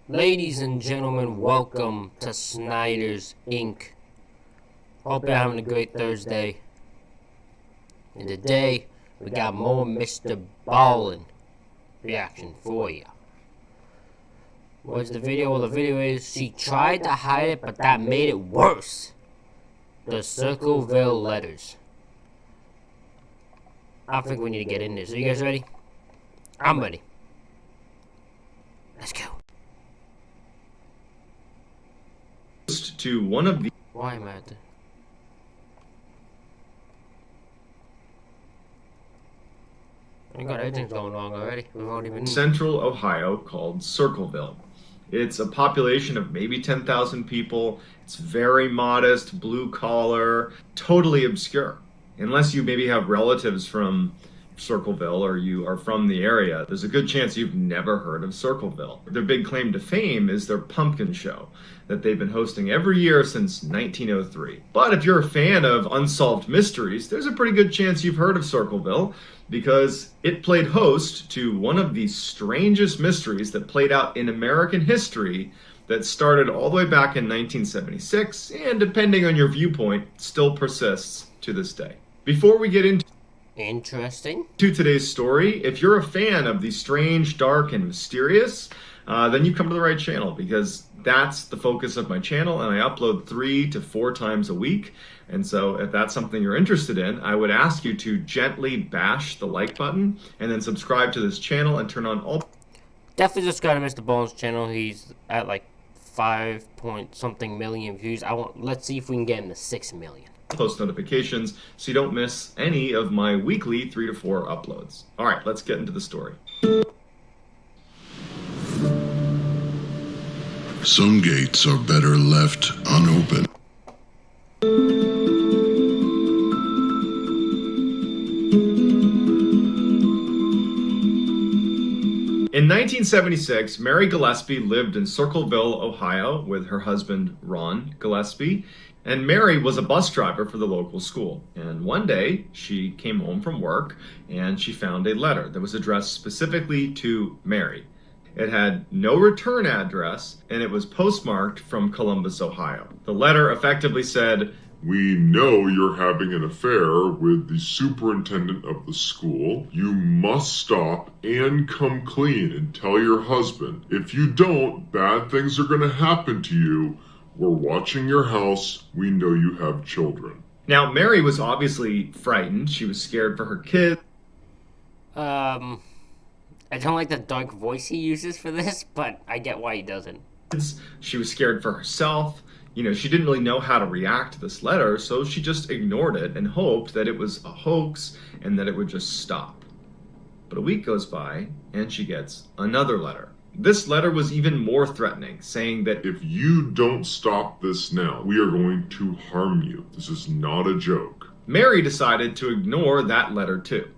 Ladies and gentlemen, welcome to Snyder's Inc. Hope you're having a great Thursday. And today, we got more Mr. Ballin' reaction for you. What's the video? Well, the video is, she tried to hide it, but that made it worse. The Circleville Letters. I think we need to get in this. Are you guys ready? I'm ready. Let's go. To one of the Why am I at the... I got everything's going wrong already. We've already been... Central Ohio called Circleville. It's a population of maybe 10,000 people. It's very modest, blue collar, totally obscure. Unless you maybe have relatives from Circleville or you are from the area, there's a good chance you've never heard of Circleville. Their big claim to fame is their pumpkin show that they've been hosting every year since 1903. But if you're a fan of unsolved mysteries, there's a pretty good chance you've heard of Circleville because it played host to one of the strangest mysteries that played out in American history that started all the way back in 1976 and, depending on your viewpoint, still persists to this day. Before we get into today's story, if you're a fan of the strange, dark, and mysterious, then you've come to the right channel because that's the focus of my channel, and I upload 3 to 4 times a week. And so if that's something you're interested in, I would ask you to gently bash the like button and then subscribe to this channel and turn on all... Definitely subscribe to Mr. Bones' channel. He's at like 5-point-something million views. Let's see if we can get him to 6 million. Post notifications so you don't miss any of my weekly 3 to 4 uploads. All right, let's get into the story. Some gates are better left unopened. In 1976, Mary Gillespie lived in Circleville, Ohio with her husband, Ron Gillespie. And Mary was a bus driver for the local school. And one day, she came home from work and she found a letter that was addressed specifically to Mary. It had no return address and it was postmarked from Columbus, Ohio. The letter effectively said, "We know you're having an affair with the superintendent of the school. You must stop and come clean and tell your husband. If you don't, bad things are going to happen to you. We're watching your house. We know you have children." Now, Mary was obviously frightened. She was scared for her kids. I don't like the dark voice he uses for this, but I get why he doesn't. She was scared for herself. You know, she didn't really know how to react to this letter, so she just ignored it and hoped that it was a hoax and that it would just stop. But a week goes by and she gets another letter. This letter was even more threatening, saying that if you don't stop this now, we are going to harm you. This is not a joke. Mary decided to ignore that letter too.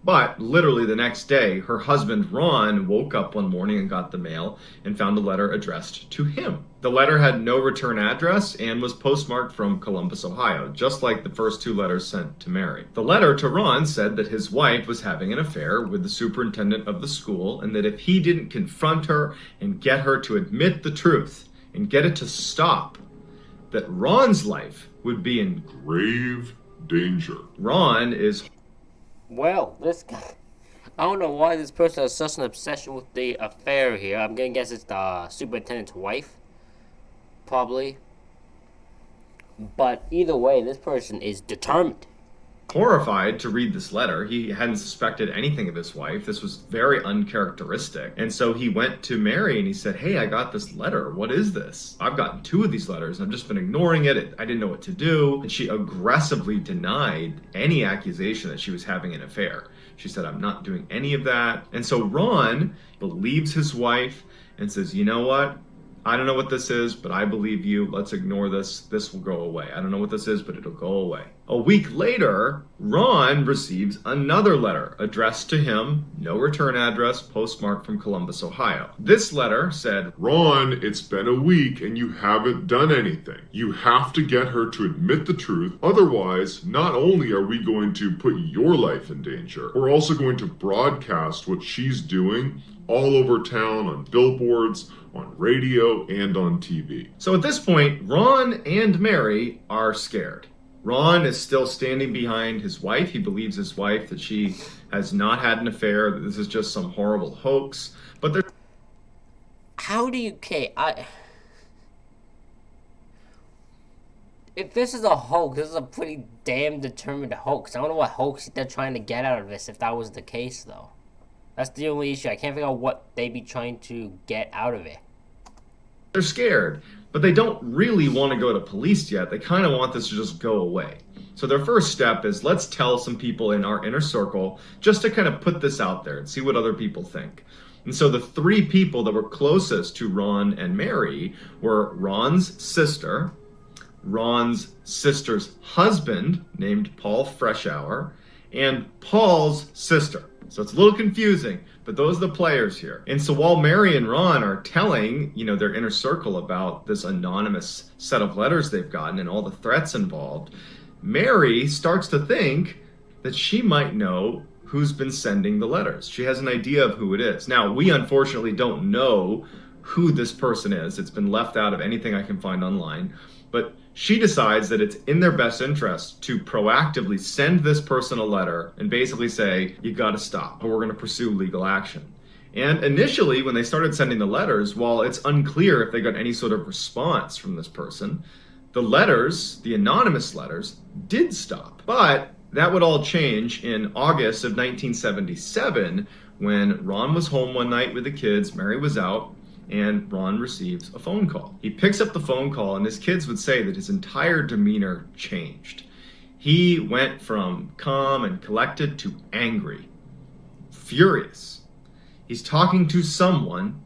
But literally the next day, her husband Ron woke up one morning and got the mail and found a letter addressed to him. The letter had no return address and was postmarked from Columbus, Ohio, just like the first 2 letters sent to Mary. The letter to Ron said that his wife was having an affair with the superintendent of the school and that if he didn't confront her and get her to admit the truth and get it to stop, that Ron's life would be in grave danger. Ron is... Well, this guy... I don't know why this person has such an obsession with the affair here. I'm gonna guess it's the superintendent's wife. Probably. But either way, this person is determined. Horrified to read this letter. He hadn't suspected anything of his wife. This was very uncharacteristic. And so he went to Mary and he said, "Hey, I got this letter. What is this? I've gotten 2 of these letters. I've just been ignoring it. I didn't know what to do." And she aggressively denied any accusation that she was having an affair. She said, "I'm not doing any of that." And so Ron believes his wife and says, "You know what? I don't know what this is, but I believe you. Let's ignore this. This will go away. I don't know what this is, but it'll go away." A week later, Ron receives another letter addressed to him, no return address, postmarked from Columbus, Ohio. This letter said, "Ron, it's been a week and you haven't done anything. You have to get her to admit the truth. Otherwise, not only are we going to put your life in danger, we're also going to broadcast what she's doing all over town on billboards, on radio, and on TV. So at this point, Ron and Mary are scared. Ron is still standing behind his wife. He believes his wife that she has not had an affair, that this is just some horrible hoax. But they're... If this is a hoax, this is a pretty damn determined hoax. I don't know what hoax they're trying to get out of this if that was the case, though. That's the only issue. I can't figure out what they'd be trying to get out of it. They're scared, but they don't really want to go to police yet. They kind of want this to just go away. So their first step is, let's tell some people in our inner circle just to kind of put this out there and see what other people think. And so the three people that were closest to Ron and Mary were Ron's sister, Ron's sister's husband, named Paul Freshour, and Paul's sister. So it's a little confusing, but those are the players here. And so while Mary and Ron are telling, their inner circle about this anonymous set of letters they've gotten and all the threats involved, Mary starts to think that she might know who's been sending the letters. She has an idea of who it is. Now, we unfortunately don't know who this person is. It's been left out of anything I can find online. But she decides that it's in their best interest to proactively send this person a letter and basically say, you got to stop, or we're going to pursue legal action. And initially, when they started sending the letters, while it's unclear if they got any sort of response from this person, the letters, the anonymous letters, did stop. But that would all change in August of 1977 when Ron was home one night with the kids, Mary was out, and Ron receives a phone call. He picks up the phone call, and his kids would say that his entire demeanor changed. He went from calm and collected to angry, furious. He's talking to someone,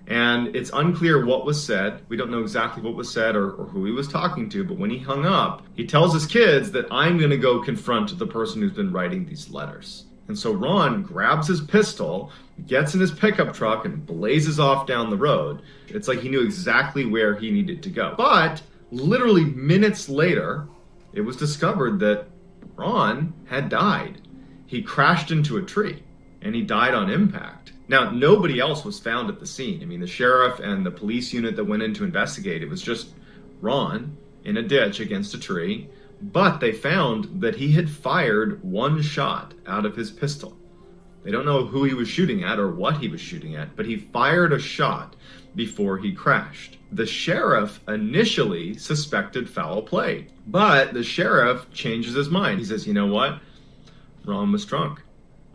and it's unclear what was said. We don't know exactly what was said or who he was talking to, but when he hung up, he tells his kids that I'm going to go confront the person who's been writing these letters. And so Ron grabs his pistol, gets in his pickup truck, and blazes off down the road. It's like he knew exactly where he needed to go. But literally minutes later, it was discovered that Ron had died. He crashed into a tree, and he died on impact. Now, nobody else was found at the scene. I mean, the sheriff and the police unit that went in to investigate, it was just Ron in a ditch against a tree. But they found that he had fired one shot out of his pistol. They don't know who he was shooting at or what he was shooting at, but he fired a shot before he crashed. The sheriff initially suspected foul play, but the sheriff changes his mind. He says, you know what? Ron was drunk.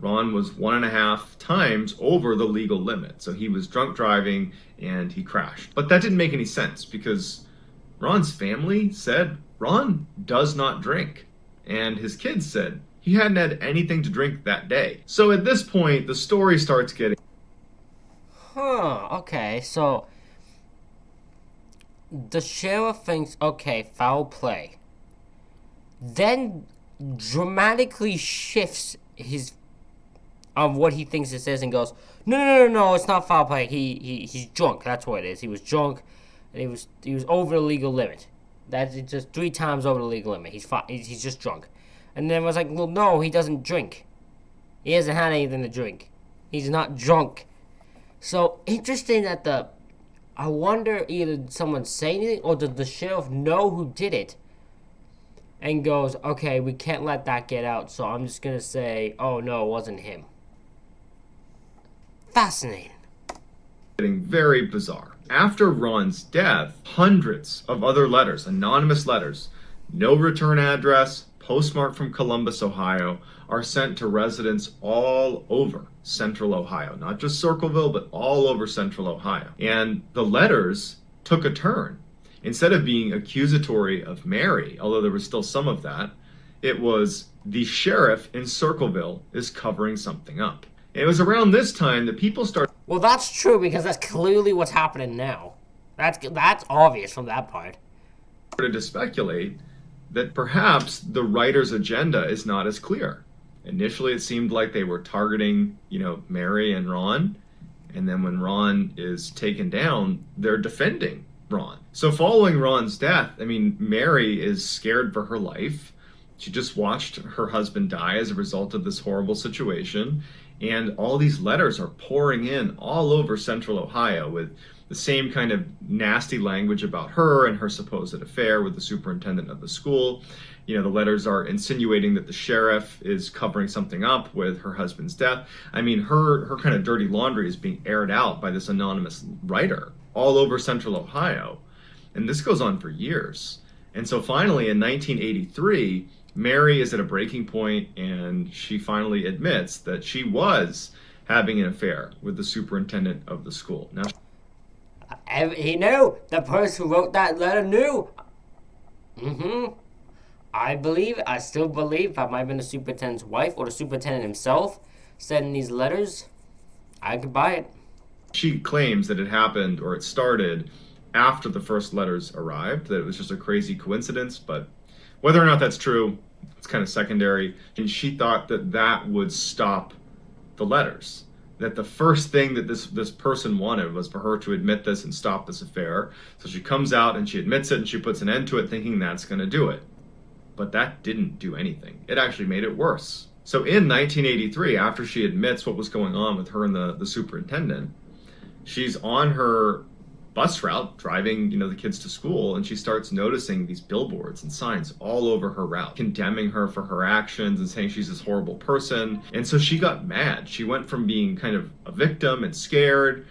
Ron was 1.5 times over the legal limit. So he was drunk driving and he crashed. But that didn't make any sense because Ron's family said Ron does not drink. And his kids said he hadn't had anything to drink that day. So at this point, the story starts getting... Okay, so the sheriff thinks, okay, foul play. Then dramatically shifts his what he thinks it is and goes, no, it's not foul play. He's drunk. That's what it is. He was drunk, and he was over the legal limit. That's just 3 times over the legal limit. He's just drunk. And then was like, well, no, he doesn't drink. He hasn't had anything to drink. He's not drunk. So interesting that I wonder either someone say anything or did the sheriff know who did it and goes, okay, we can't let that get out, so I'm just gonna say, oh no, it wasn't him. Fascinating. Getting very bizarre. After Ron's death, hundreds of other letters, anonymous letters, no return address, postmarked from Columbus, Ohio, are sent to residents all over central Ohio. Not just Circleville, but all over central Ohio. And the letters took a turn. Instead of being accusatory of Mary, although there was still some of that, it was the sheriff in Circleville is covering something up. And it was around this time that people started... Well, that's true because that's clearly what's happening now. That's obvious from that part. ...started to speculate that perhaps the writer's agenda is not as clear. Initially, it seemed like they were targeting, Mary and Ron. And then when Ron is taken down, they're defending Ron. So following Ron's death, Mary is scared for her life. She just watched her husband die as a result of this horrible situation. And all these letters are pouring in all over central Ohio with the same kind of nasty language about her and her supposed affair with the superintendent of the school. You know, the letters are insinuating that the sheriff is covering something up with her husband's death. I mean, her kind of dirty laundry is being aired out by this anonymous writer all over central Ohio. And this goes on for years. And so finally, in 1983, Mary is at a breaking point, and she finally admits that she was having an affair with the superintendent of the school. Now, He knew. The person who wrote that letter knew. I still believe that might have been the superintendent's wife or the superintendent himself sending these letters. I could buy it. she claims that it happened, or it started, after the first letters arrived, that it was just a crazy coincidence, but whether or not that's true, it's kind of secondary. And she thought that that would stop the letters. That the first thing that this person wanted was for her to admit this and stop this affair. So she comes out and she admits it and she puts an end to it, thinking that's going to do it. But that didn't do anything. It actually made it worse. So in 1983, after she admits what was going on with her and the superintendent, she's on her bus route driving, the kids to school, and she starts noticing these billboards and signs all over her route, condemning her for her actions and saying she's this horrible person. And so she got mad. She went from being kind of a victim and scared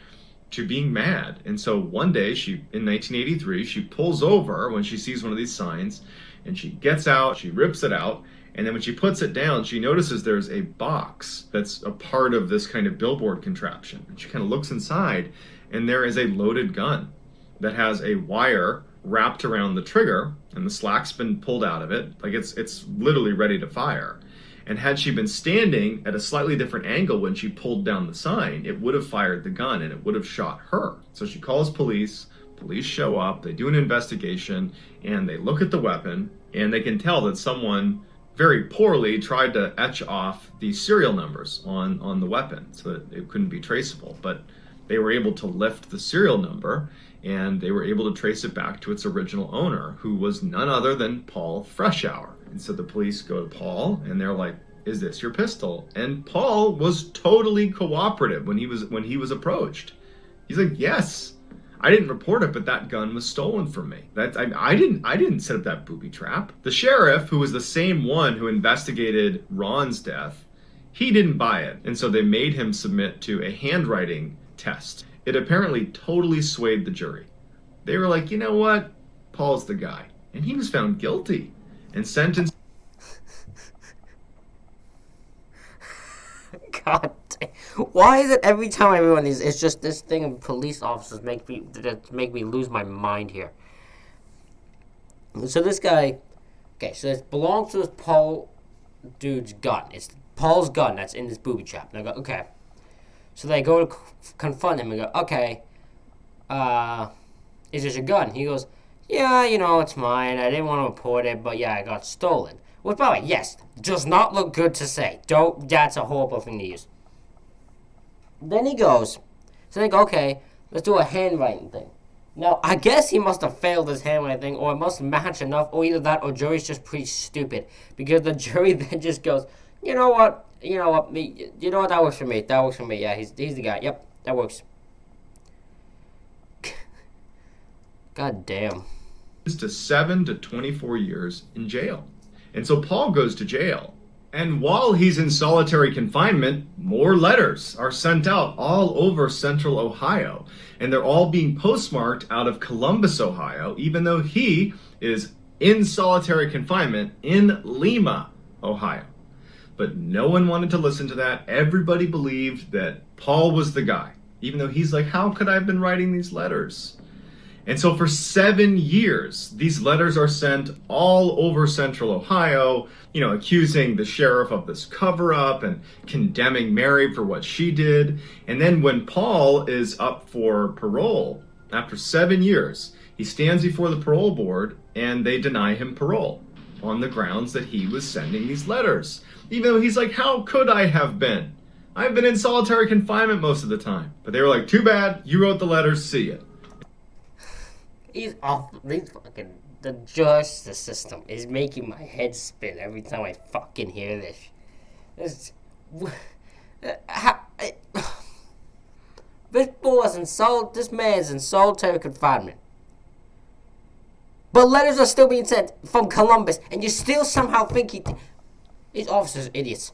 to being mad. And so one day, in 1983, she pulls over when she sees one of these signs, and she gets out, she rips it out, and then when she puts it down, she notices there's a box that's a part of this kind of billboard contraption. And she kind of looks inside, and there is a loaded gun that has a wire wrapped around the trigger, and the slack's been pulled out of it. Like it's literally ready to fire. And had she been standing at a slightly different angle when she pulled down the sign, it would have fired the gun and it would have shot her. So she calls police. Police show up, they do an investigation, and they look at the weapon, and they can tell that someone very poorly tried to etch off the serial numbers on the weapon so that it couldn't be traceable. But they were able to lift the serial number, and they were able to trace it back to its original owner, who was none other than Paul Freshour. And so the police go to Paul, and they're like, "Is this your pistol?" And Paul was totally cooperative when he was approached. He's like, "Yes, I didn't report it, but that gun was stolen from me. I didn't set up that booby trap." The sheriff, who was the same one who investigated Ron's death, he didn't buy it, and so they made him submit to a handwriting test. It apparently totally swayed the jury. They were like, "You know what? Paul's the guy," and he was found guilty and sentenced. God damn. Why is it every time I read one of these, it's just this thing of police officers make me lose my mind here. So this guy, okay, so it belongs to this Paul dude's gun. It's Paul's gun that's in this booby trap. And I go, okay. So they go to confront him and go, okay, is this your gun? He goes, yeah, it's mine. I didn't want to report it, but yeah, I got stolen. Which, by the way, yes, does not look good to say. That's a horrible thing to use. Then he goes, so they go, okay, let's do a handwriting thing. Now, I guess he must have failed his handwriting thing, or it must match enough, or either that, or jury's just pretty stupid. Because the jury then just goes, you know what, that works for me. That works for me, yeah, he's the guy. Yep, that works. God damn. To 7 to 24 years in jail. And so Paul goes to jail. And while he's in solitary confinement, more letters are sent out all over central Ohio. And they're all being postmarked out of Columbus, Ohio, even though he is in solitary confinement in Lima, Ohio. But no one wanted to listen to that. Everybody believed that Paul was the guy, even though he's like, how could I have been writing these letters? And so for 7 years, these letters are sent all over central Ohio, accusing the sheriff of this cover-up and condemning Mary for what she did. And then when Paul is up for parole, after 7 years, he stands before the parole board and they deny him parole on the grounds that he was sending these letters. Even though he's like, how could I have been? I've been in solitary confinement most of the time. But they were like, too bad, you wrote the letters, see ya. He's awful. The justice system is making my head spin every time I fucking hear this. This man's in solitary confinement. But letters are still being sent from Columbus, and you still somehow think these officers are idiots.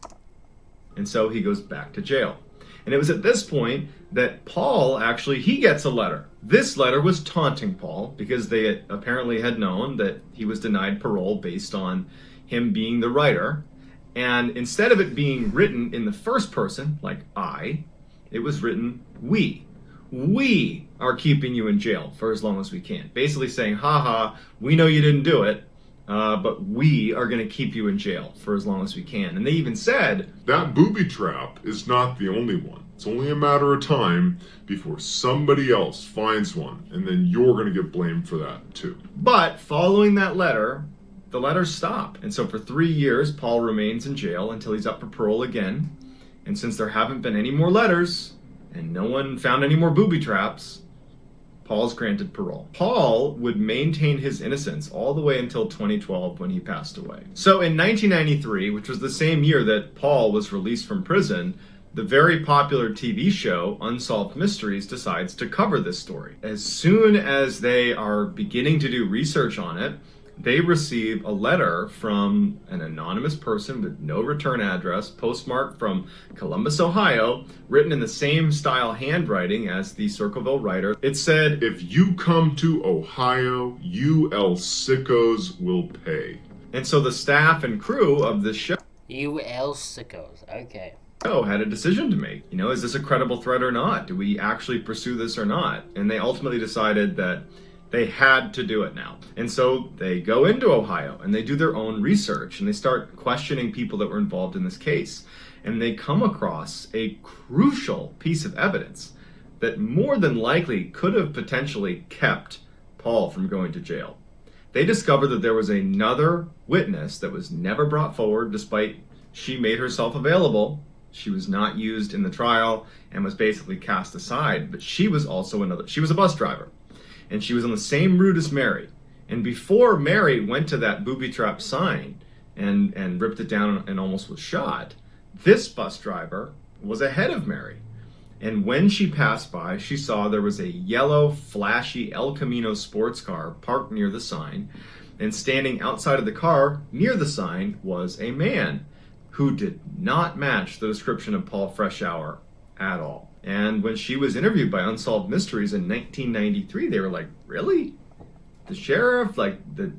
And so he goes back to jail. And it was at this point that Paul he gets a letter. This letter was taunting Paul because they apparently had known that he was denied parole based on him being the writer. And instead of it being written in the first person, like I, it was written we. We are keeping you in jail for as long as we can. Basically saying, haha, we know you didn't do it, but we are going to keep you in jail for as long as we can. And they even said, that booby trap is not the only one. It's only a matter of time before somebody else finds one, and then you're going to get blamed for that too. But following that letter, the letters stop. And so for 3 years, Paul remains in jail until he's up for parole again. And since there haven't been any more letters, and no one found any more booby traps, Paul's granted parole. Paul would maintain his innocence all the way until 2012 when he passed away. So in 1993, which was the same year that Paul was released from prison, the very popular TV show Unsolved Mysteries decides to cover this story. As soon as they are beginning to do research on it, they receive a letter from an anonymous person with no return address, postmarked from Columbus, Ohio, written in the same style handwriting as the Circleville writer. It said, if you come to Ohio, you El Sickos will pay. And so the staff and crew of the show Okay. had a decision to make. Is this a credible threat or not? Do we actually pursue this or not? And they ultimately decided that they had to do it now. And so they go into Ohio and they do their own research and they start questioning people that were involved in this case. And they come across a crucial piece of evidence that more than likely could have potentially kept Paul from going to jail. They discovered that there was another witness that was never brought forward despite she made herself available. She was not used in the trial and was basically cast aside, but she was also she was a bus driver. And she was on the same route as Mary. And before Mary went to that booby trap sign and ripped it down and almost was shot, this bus driver was ahead of Mary. And when she passed by, she saw there was a yellow, flashy El Camino sports car parked near the sign. And standing outside of the car, near the sign, was a man who did not match the description of Paul Freshour at all. And when she was interviewed by Unsolved Mysteries in 1993, they were like, really? The sheriff?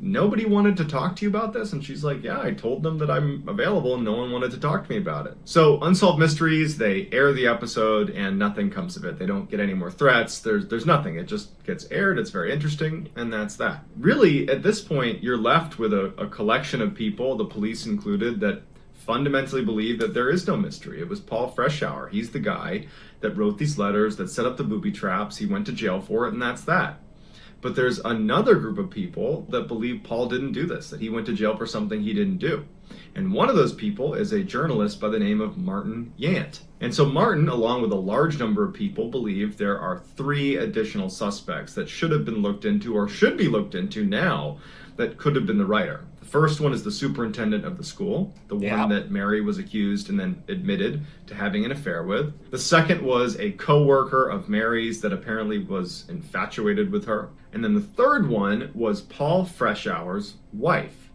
Nobody wanted to talk to you about this? And she's like, yeah, I told them that I'm available and no one wanted to talk to me about it. So Unsolved Mysteries, they air the episode and nothing comes of it. They don't get any more threats. There's nothing. It just gets aired. It's very interesting. And that's that. Really, at this point, you're left with a collection of people, the police included, that fundamentally believe that there is no mystery. It was Paul Freshour. He's the guy that wrote these letters, that set up the booby traps. He went to jail for it, and that's that. But there's another group of people that believe Paul didn't do this, that he went to jail for something he didn't do. And one of those people is a journalist by the name of Martin Yant. And so Martin, along with a large number of people, believe there are 3 additional suspects that should have been looked into or should be looked into now that could have been the writer. The first one is the superintendent of the school, the one that Mary was accused and then admitted to having an affair with. The second was a co-worker of Mary's that apparently was infatuated with her. And then the third one was Paul Freshour's wife.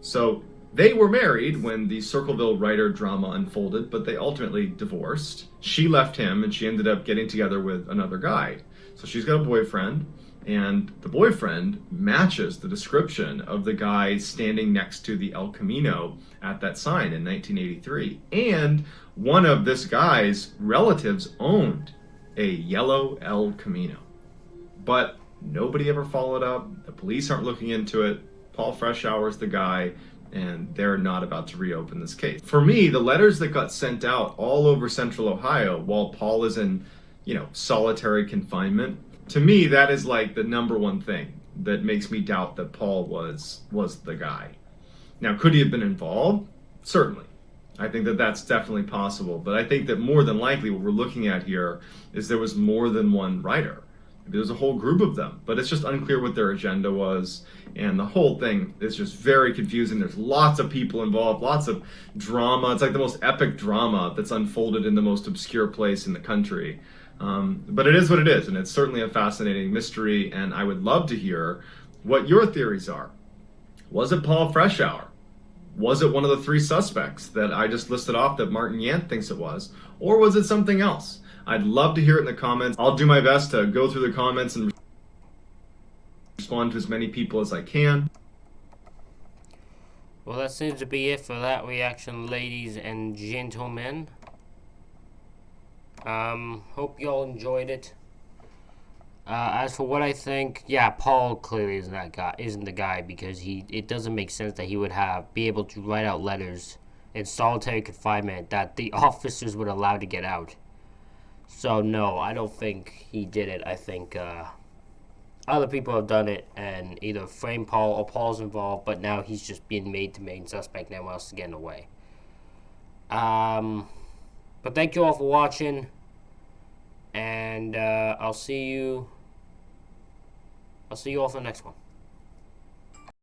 So they were married when the Circleville writer drama unfolded, but they ultimately divorced. She left him and she ended up getting together with another guy. So she's got a boyfriend. And the boyfriend matches the description of the guy standing next to the El Camino at that sign in 1983. And one of this guy's relatives owned a yellow El Camino. But nobody ever followed up. The police aren't looking into it. Paul Freshour's the guy, and they're not about to reopen this case. For me, the letters that got sent out all over central Ohio while Paul is in, solitary confinement, to me, that is like the number one thing that makes me doubt that Paul was the guy. Now, could he have been involved? Certainly. I think that that's definitely possible. But I think that more than likely what we're looking at here is there was more than one writer. Maybe there's a whole group of them, but it's just unclear what their agenda was. And the whole thing is just very confusing. There's lots of people involved, lots of drama. It's like the most epic drama that's unfolded in the most obscure place in the country. But it is what it is, and it's certainly a fascinating mystery, and I would love to hear what your theories are. Was it Paul Freshour? Was it one of the three suspects that I just listed off that Martin Yant thinks it was? Or was it something else? I'd love to hear it in the comments. I'll do my best to go through the comments and respond to as many people as I can. Well, that seems to be it for that reaction, ladies and gentlemen. Hope y'all enjoyed it. As for what I think, yeah, Paul clearly isn't the guy, because it doesn't make sense that he would be able to write out letters in solitary confinement that the officers would allow to get out. So no, I don't think he did it. I think other people have done it and either framed Paul or Paul's involved, but now he's just being made the main suspect. No one else is getting away. But thank you all for watching, and I'll see you all for the next one.